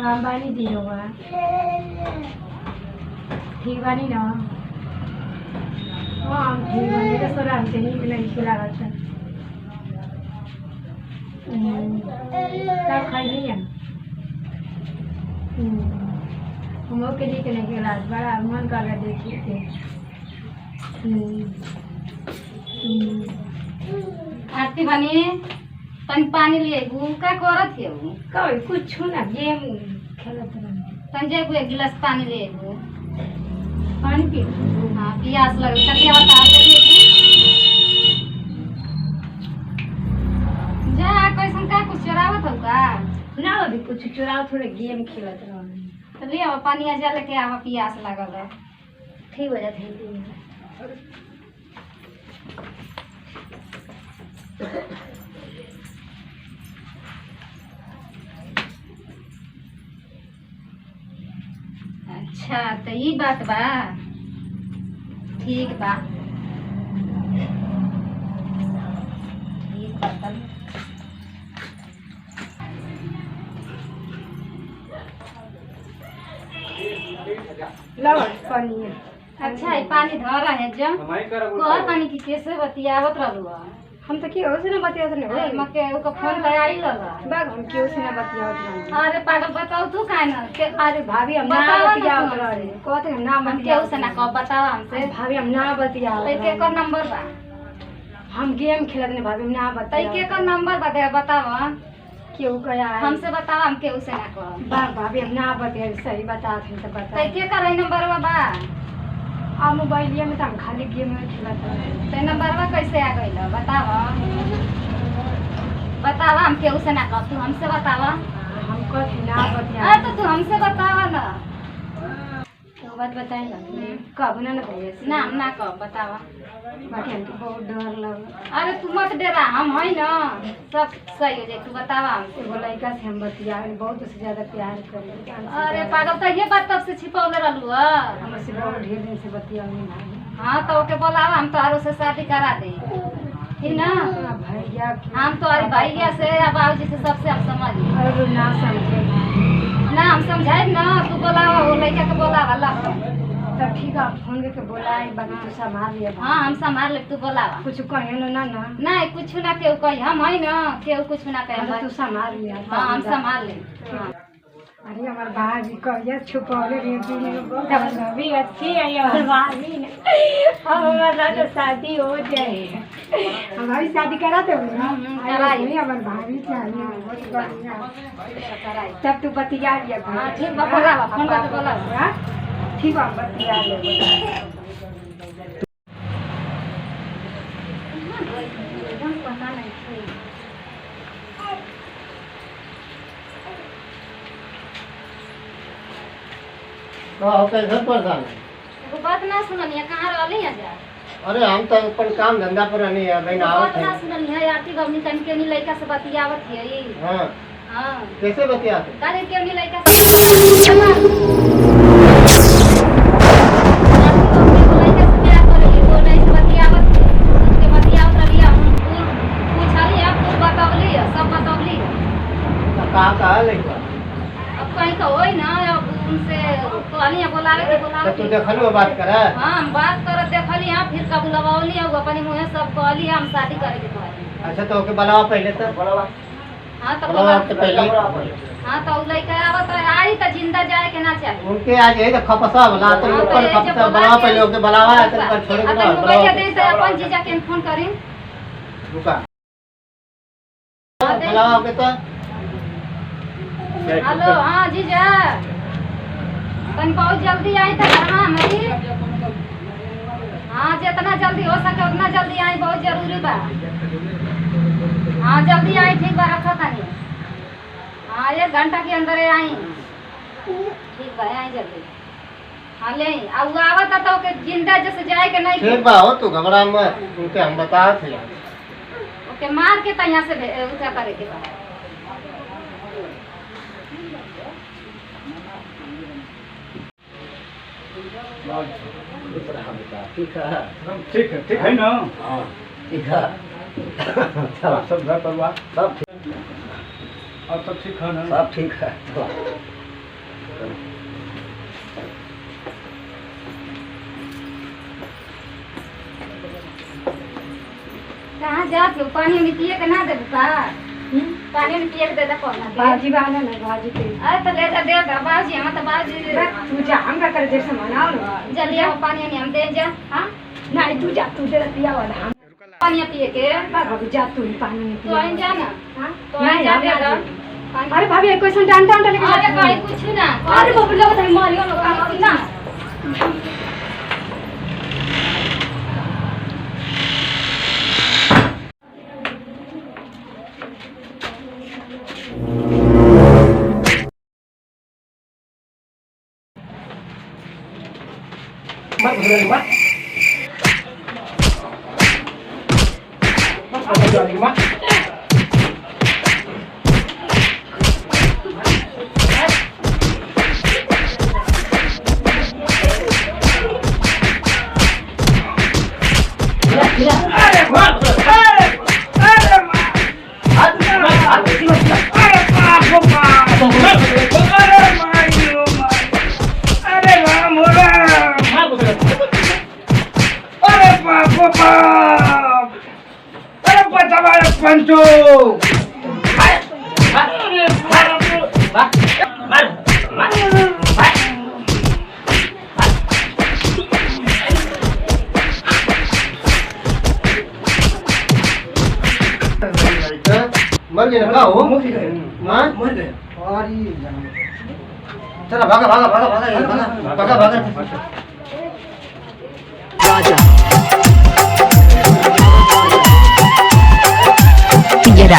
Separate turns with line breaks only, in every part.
काम बानी दी होगा ठीक बानी ना। हाँ ठीक बानी तो सर हमसे नहीं खिला था तब खाई नहीं है हम लोग के लिए नहीं खिला बड़ा मन कर रहा देखिए थे।
आरती बनी तन पानी लिए का करत है वो
कभी कुछ ना गेम खेलत रहे
तंजे को एक गिलास पानी ले
पानी पी।
हाँ प्यास लगे कटिया बता दे जा कैसन का कुछ चुरावत हो का
ना अभी कुछ चुराव थोड़े गेम खेलत रहे
तो ले आओ पानी आजा लेके आवा प्यास लगल है
ठीक हो जाते
अच्छा तो ये बात बा ठीक बा ठीक बा तब
लो पानी
अच्छा ये पानी धर रहे हैं जम कह पानी की कैसे बतियावत रहलू
हम तो क्यों से ना बतियात नहीं
मके ओका फोन कर आई लगा
बाग हम क्यों से ना बतियात नहीं।
अरे पागल बताओ तू काहे ना
अरे भाभी हम ना बतियात रहे कहते हम ना
हम केहू से ना कह बताओ हमसे
भाभी हम ना बतियात
तई के कर नंबर बा
हम गेम खेलत नहीं भाभी हम ना
तई
बतियात
के कर नंबर बा दे बताओ
क्यों कया है
हमसे बताओ हम केहू से ना कह
बाग भाभी हम ना बतियात सही बतात हम तो बता
तई के कर नंबर बा
आ मोबाइल में तो हम खाली गेम खेलत रहे
तई नंबर बा कैसे आ गइल बताओ बताओ हम केहू से ना कह तू हमसे बताओ
हम कहते ना
अरे
बतियात
तो तू हमसे बताओ ना तो बात बताई ना
कब ना भैया
ना हम ना कह बताओ
बाकी हमको बहुत डर लगा।
अरे तू मत डरा हम है ना सब सही हो जाए तू बतावा हमसे
एगो लड़का से हम बतियावे बहुत उससे ज्यादा प्यार करें।
अरे पागल तो ये बात तब से छिपौले रहलू
हमसे बहुत ढेर दिन से बतियावे नहीं।
हाँ तो ओके बोलावा हम तो आरो से शादी करा दे ठीक ना
भैया
हम तो अरे भैया से या बाबूजी से सबसे हम समझ
अरे ना समझे
ना हम समझाए ना तू बोलावा वो लड़का के बोलावा ला
तब ठीक है फोन करके बोलाए बाकी तो संभाल लिया।
हाँ हम संभाल ले तू बोलावा
कुछ कहे ना ना
नहीं कुछ ना केहू कही हम है ना केहू कुछ ना कहे
तू संभाल लिया।
हाँ हम संभाल ले
अरे हमारे भाभी कहिया छुपौले भाभी अच्छी है यार भाभी ने अब हमारा तो शादी हो जाए हमारी शादी करा तो हमारी भाभी चाहिए बहुत बढ़िया। तब तू बतिया लिया
हाँ ठीक बा बोलावा फोन करके बोलावा
ठीक है बतिया ले
कैसे परेशान है?
वो बात ना सुननी कहाँ रहली है जा
अरे हम तो अपन काम धंधा पर नहीं है बहन आवत
बात
है।
ना सुननी है आरती गवनी तन के लड़का से बतियावत है
हाँ
हां
कैसे बतियाते?
काले के लड़का से
कहाँ लड़का?
अब कहीं का होई ना अब उनसे कहली बोलावे के
तो
बोलावे
तू देखलू बात करे?
हाँ हम बात करत देखली हां फिर कब बुलवावली है अपनी मुंह सब कहली हम शादी करे के कहली।
अच्छा तो ओके बुलावा पहले तो बुलावा।
हाँ तो
बुलावा के पहले
हाँ तो लड़का आवत आई तो जिंदा जाए के ना चाहिए
उनके आज यही तो खपसा बुला तो
हाँ,
ऊपर
ये
खपसा
जो
बुलावा पहले ओके बुलावा है तो
अपन
छोड़ के
मोबाइल दे से अपन जीजा के फोन करी
रुका बुलावा ओके तो
हेलो हाँ जीजा तन बहुत जल्दी आई था हाँ मेरी हाँ जितना जल्दी हो सके उतना जल्दी आई बहुत जरूरी बा। हाँ जल्दी आई ठीक बा रखा तानी हाँ 1 घंटा के अंदर आई ठीक बा आई जल्दी हाँ ले अब आवत तो के जिंदा जैसे जाए के नहीं
ठीक बा हो तू घबरा मत उनके हम बता थे
ओके मार के तैयार से उठा करे के बा।
ठीक है
ठीक है ना।
हाँ ठीक है चलो
सब घर परिवार
सब ठीक
और सब ठीक है ना।
सब ठीक है चलो
कहाँ जात हो? पानी में पिए के ना दे का? पानी में पिए के दे कौन ना दे?
बाजी वाला ना बाजी के
तो ले जा दे दा बाजी हम तो बाजी
तू जा हम का कर जैसे मनाओ ना
जल्दी आओ पानी नहीं हम दे जा हां
नहीं तू जा तू दे दिया वाला हम
पानी पिए के
भाभी जा तू पानी में
तो आई जा ना
हां
तो आई जा दे दा
अरे भाभी एक क्वेश्चन डांटा लेके
अरे भाई कुछ ना
अरे बाबू लोग तो मारियो लोग ना
मत भूल मत मत पंचो मर गए ना हो मर गए और ये चला भागा भागा भागा भागा भागा भागा राजा
Figuera.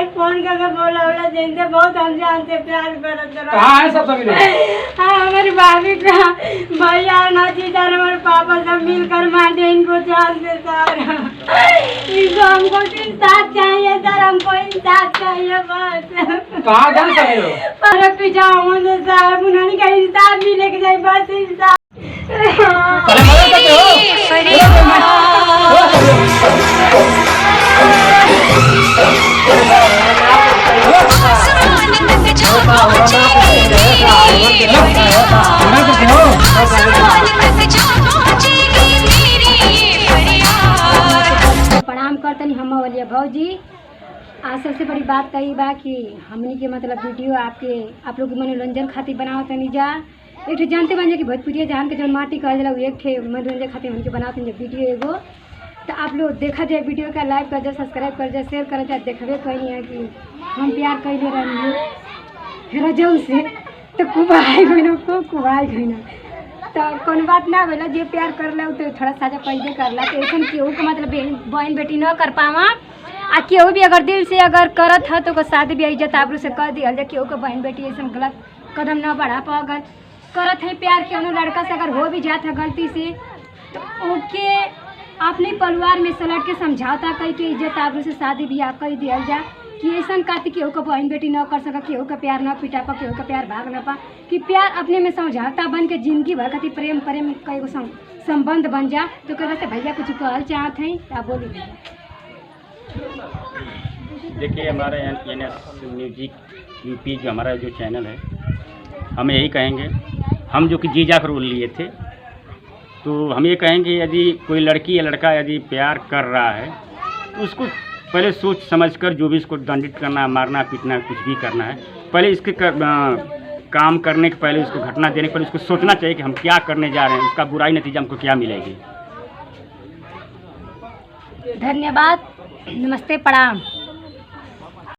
भाई फोन करके बोला बोला जिनसे बहुत हम जानते प्यार करते रहो।
कहाँ है सब सभी लोग?
हाँ हमारी भाभी का भैया नाची सर हमारे पापा सब मिलकर मारते इनको जान से सर। इनको हमको इंसाफ चाहिए सर, हमको इंसाफ चाहिए बस।
कहाँ गए सभी लोग?
पर पीछा मुझे साहब उन्होंने कहा इंसाफ भी लेके जाए बस इंसाफ।
अरे मदद करते
प्रणाम करतनी हम बोलिए भौजी। आज सबसे बड़ी बात कही बा कि हमनी के मतलब वीडियो आप लोग के मनोरंजन खातिर बनावत तनी जा। एक ठे जानते बन जा कि भोजपुरिया जान के जौन माटी कहल जाला एक ठे मनोरंजन खातिर हमके बनावत तनी वीडियो एगो। तो आप लोग देखा जाए वीडियो का, लाइक कर जाए, सब्सक्राइब कर जाए, शेयर कर जाए। देखबे कहीं है कि हम प्यार कैले रही रजऊ से तो कुबाई गई को कुबाई गई ना। तो कौन बात ना बोला जे प्यार कर ला तो थोड़ा साजा पैदे कर ला। तो ऐसा केहू के मतलब बहन बेटी न कर पावा आ केहू भी अगर दिल से अगर करत है तो ओकर शादी भी इज्जत आबरू से कर दिया जाए। केहू के बहन बेटी ऐसा गलत कदम न बढ़ा पा। अगर करत है प्यार केहू लड़का से अगर हो भी जाता है गलती से तो ओके अपने परिवार में से लड़ के समझौता कई के इज्जत आबरू से शादी ब्याह कर दिया जा। कि ऐसा कहती केहू का बहन बेटी न कर सका, केहू का प्यार न पिटा पा, केहू का प्यार भाग न पा। कि प्यार अपने में समझौता बन के जिंदगी भर खातिर प्रेम प्रेम कई गो संबंध बन जा। तो कहते से भैया कुछ कहल चाहत हैं आप बोली।
देखिए हमारा NS म्यूजिक यूपी जो हमारा जो चैनल है, हम यही कहेंगे, हम जो कि जी जाकर बोल लिए थे, तो हम ये कहेंगे यदि कोई लड़की या लड़का यदि प्यार कर रहा है तो उसको पहले सोच समझकर जो भी इसको दंडित करना, मारना पीटना, कुछ भी करना है, पहले इसके काम करने के पहले, उसको घटना देने के पहले उसको सोचना चाहिए कि हम क्या करने जा रहे हैं, उसका बुराई नतीजा हमको क्या मिलेगी।
धन्यवाद, नमस्ते, प्रणाम।